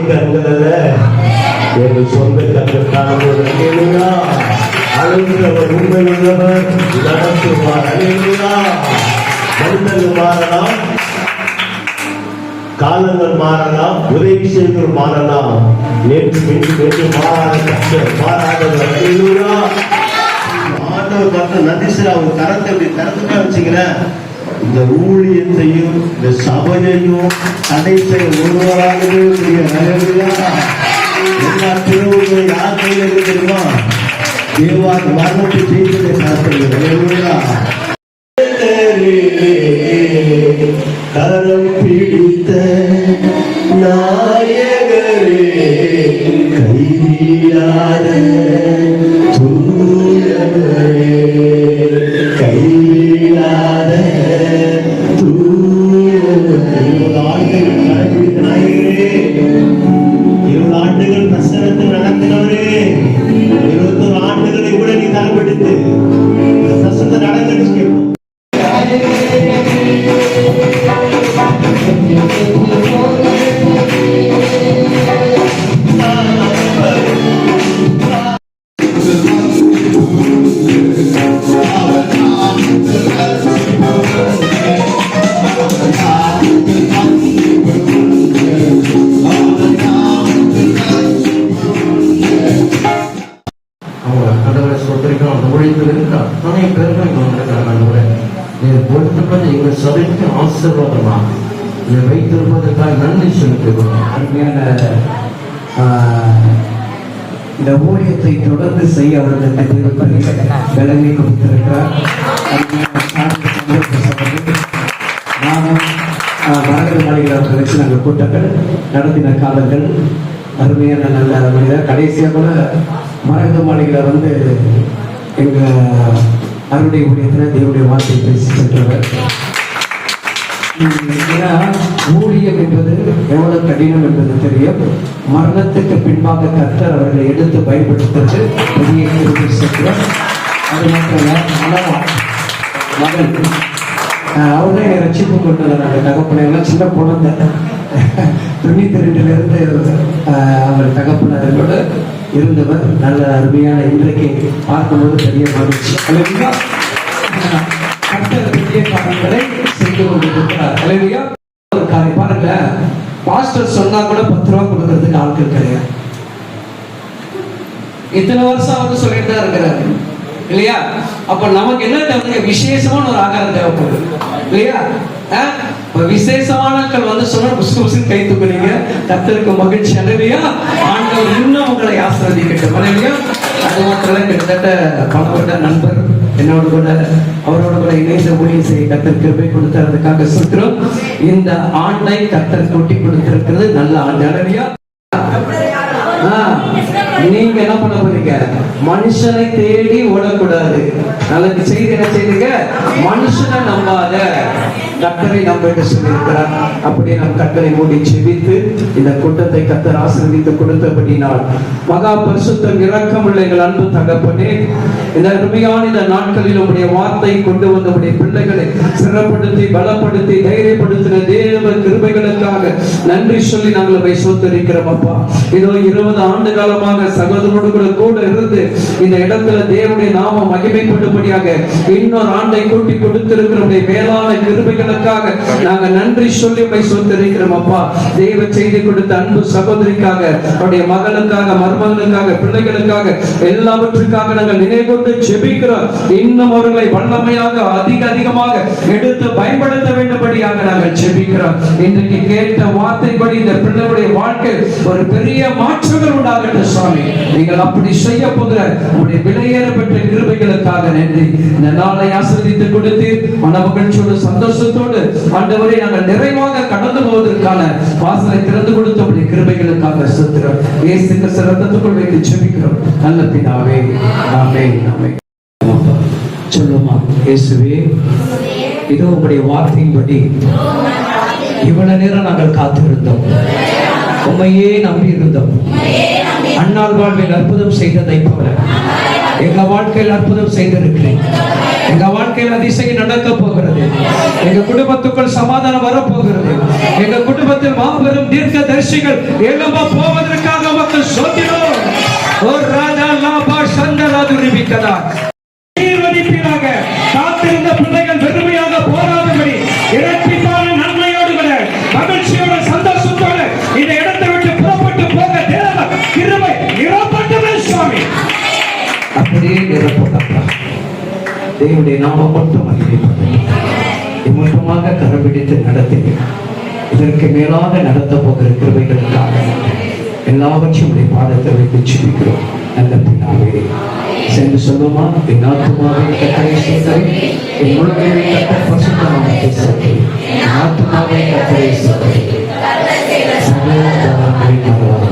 கண்கள் அல்ல, எங்கள் சொந்த கண்கள் காணும்போது அழுகிறவர் உண்மை உள்ளவர் நடத்துவார். மனிதர்கள் மாறலாம், காலங்கள் மாறலாம், உதவி செய்வர்கள் மாறலாம், நேற்று மீண்டும் மாறாதவர். ஆண்டவர் பார்த்து நதிசில அவங்க கரத்தை இப்படி திறந்துட்டா வச்சுக்கிறேன், இந்த ஊழியத்தையும் இந்த சபையையும் தடை செய்ய ஒருவராகவே எல்லா திருவுகள் யார் கையில் இருக்கு தெரியுமா? தேவான் மரணத்தை செய்ததை பார்க்கிறீங்க. கரம் பிடித்த நாயகரே, கைவிடாத தூயவரே, கைவிடாத தூயவரே. 20 ஆண்டுகள் பிரசனத்தில் நடத்தினவரே, 21 ஆண்டுகளை கூட நீ தரப்படுத்து பிரசனத்தை நடந்து எங்கள் சபைக்கு ஆசீர்வாதமாக வைத்திருப்பதற்காக நன்றி செலுத்துகிறோம். அருமையான இந்த ஊழியத்தை தொடர்ந்து செய்ய அவர்களுக்கு விலகை கொடுத்திருக்கிறார். நானும் மரகத மாளிகை வச்சு நாங்கள் கூட்டங்கள் நடத்தின காலங்கள் அருமையான நல்ல மனிதர். கடைசியாக கூட மரகத மாளிகையில் வந்து எங்கள் அருடைய ஊழியத்தில் தேவனுடைய வார்த்தை பேசி சென்றவர். ஊழியம் என்பது எவ்வளவு கடினம் என்பது தெரியும். மரணத்துக்கு பின்பாக கர்த்தர் அவர்களை எடுத்து பயன்படுத்துறது பெரிய சென்றார். அது மட்டுமல்ல, மகள் அவரே ரட்சிப்பு கொண்டது. நாங்கள் தகப்பனையெல்லாம் சின்ன குழந்தை 92 அவர் தகப்பனர்களோடு இருந்தவர். நல்ல அருமையான இன்றைக்கு பார்க்கும்போது பெரிய மகிழ்ச்சி. பெரிய காரியங்களை செய்து கொண்டிருக்கிறார். ஒரு காரியம் பாருங்க, பாஸ்டர் சொன்னா கூட 10 ரூபா கொடுக்கறதுக்கு ஆட்கள் கிடையாது. இத்தனை வருஷம் வந்து சொல்லிட்டு தான் இருக்கிறாரு இல்லையா? அப்ப நமக்கு என்ன தேவை? விசேஷமான ஒரு ஆகாரம் தேவைப்படுது இல்லையா? விசேஷமானக்கள் வந்து சொன்னா புஸ்கு கை தூக்குறீங்க. கர்த்தருக்கு மகிழ்ச்சி. அல்லையா? ஆண்டவர் இன்னும் உங்களை ஆசீர்வதிக்கட்டும். அல்லையா? அது மாத்திரம் கிட்டத்தட்ட பல வருட நண்பர் என்னோட கூட அவரோட கூட இணைந்த ஊழியம் செய்ய கர்த்தர் கிருபை கொடுத்ததுக்காக சுற்றுறோம். இந்த ஆண்டை கர்த்தர் கொட்டி கொடுத்திருக்கிறது நல்ல ஆண்டு. அல்லையா? நீங்க என்ன பண்ண போறீங்க? மனுஷனை தேடி ஓடக்கூடாது. நல்லது செய்தி என்ன செய்யுங்க? மனுஷனை நம்பாத, கர்த்தரை நம்ப என்று சொல்லியிருக்கிறார். அப்படியே நம் கர்த்தரை மூடி செபித்து இந்த கூட்டத்தை கர்த்தர் ஆசீர்வதித்து கொடுத்தபடினால் மகா பரிசுத்தம் இரக்கமுள்ள எங்கள் அன்பு தகப்பனே, இந்த அருமையான இந்த நாட்களில் உடைய வார்த்தை கொண்டு வந்த உடைய பிள்ளைகளை சிறப்படுத்தி பலப்படுத்தி தைரியப்படுத்தின தேவ கிருபைகளுக்காக நன்றி சொல்லி நாங்கள் அவை சோத்தரிக்கிறோம். அப்பா, இதோ 20 ஆண்டு காலமாக சகோதரனோடு கூட இருந்து இந்த இடத்துல தேவனுடைய நாம மகிமைப்படும்படியாக இன்னொரு ஆண்டை கூட்டி கொடுத்திருக்கிற மேலான கிருபைகளுக்காக நாங்க நன்றி சொல்லி உம்மை சோத்தரிக்கிறோம். அப்பா, தேவ செய்தி கொடுத்த அன்பு சகோதரிக்காக, அவருடைய மகளுக்காக, மருமகளுக்காக, பிள்ளைகளுக்காக, எல்லாவற்றுக்காக நாங்கள் நினைவுகொண்டு ஜெபிக்கிறோம். இன்னும் அவர்களை வல்லமையாக அதிகமாக எடுத்து பயன்படுத்த வேண்டும்படியாக நாங்கள் ஜெபிக்கிறோம். இன்றைக்கு கேட்ட வார்த்தைப்படி இந்த பிள்ளைகளுடைய வாழ்க்கை ஒரு பெரிய மாற்றங்கள் உண்டாகட்டும் சுவாமி. நீங்கள் அப்படி செய்ய போகிற உங்களுடைய விலையேற பெற்ற கிருபைகளுக்காக நன்றி. இந்த நாளை ஆசீர்வதித்து கொடுத்து மனமகிழ்ச்சியோடு சந்தோஷத்தோடு ஆண்டவரை நாங்கள் நிறைவாக கடந்து போவதற்கான வாசலை திறந்து கொடுத்த உங்களுடைய கிருபைகளுக்காக ஸ்தோத்திரம். இயேசு கிறிஸ்து ரத்தத்துக்குள் வைத்து ஜெபிக்கிறோம் நல்ல பிதாவே. ஆமென். ஆமென். சொல்லுமா, இயேசுவே, இதோ உங்களுடைய வார்த்தையின்படி இவ்வளவு நேரம் நாங்கள் காத்திருந்தோம், உம்மையே நம்பி இருந்தோம். அன்னாள் வாழ்வில் அற்புதம் செய்ததை போல எங்க வாழ்க்கையில் அற்புதம் செய்திருக்கிறேன். எங்க வாழ்க்கையில் அதிசயம் நடக்க போகிறது. எங்க குடும்பத்துக்குள் சமாதானம் வரப்போகிறது. எங்க குடும்பத்தில் மாபெரும் தீர்க்க தரிசிகள் எழும்ப போவதற்காக மக்கள் சோதினோம். ஒரு ராஜா லாபா சந்தராது நிபிக்கதா ஆசீர்வதிப்பீராக. காத்திருந்த பிள்ளைகள் வெறுமையாக போராடும்படி இரட்டிப்பான நன்மையோடு கூட மகிழ்ச்சியோட சந்தோஷத்தோட இந்த இடத்தை விட்டு புறப்பட்டு போக தேவ கிருபை நிரப்பட்டது சுவாமி. அப்படியே நிரப்பப்பட்டார். தேவனுடைய நாமம் மட்டும் மட்டுமாக கரபிடித்து நடத்துகிறேன். இதற்கு மேலாக நடத்த போகிற கிருபைகளுக்காக எல்லாவற்றையும் உடைய பாதத்தை வைத்து ஜெபிக்கிறோம். நல்ல பிதாவே, சென்று சொல்லுமா, என் ஆத்துமாவை கர்த்தரை ஸ்தோத்திரி, என் முழுமையை கர்த்தர் பரிசுத்தமானவரை ஸ்தோத்திரி, என் ஆத்துமாவை கர்த்தரை ஸ்தோத்திரி, சகல உபகாரங்களையும் மறவாதே.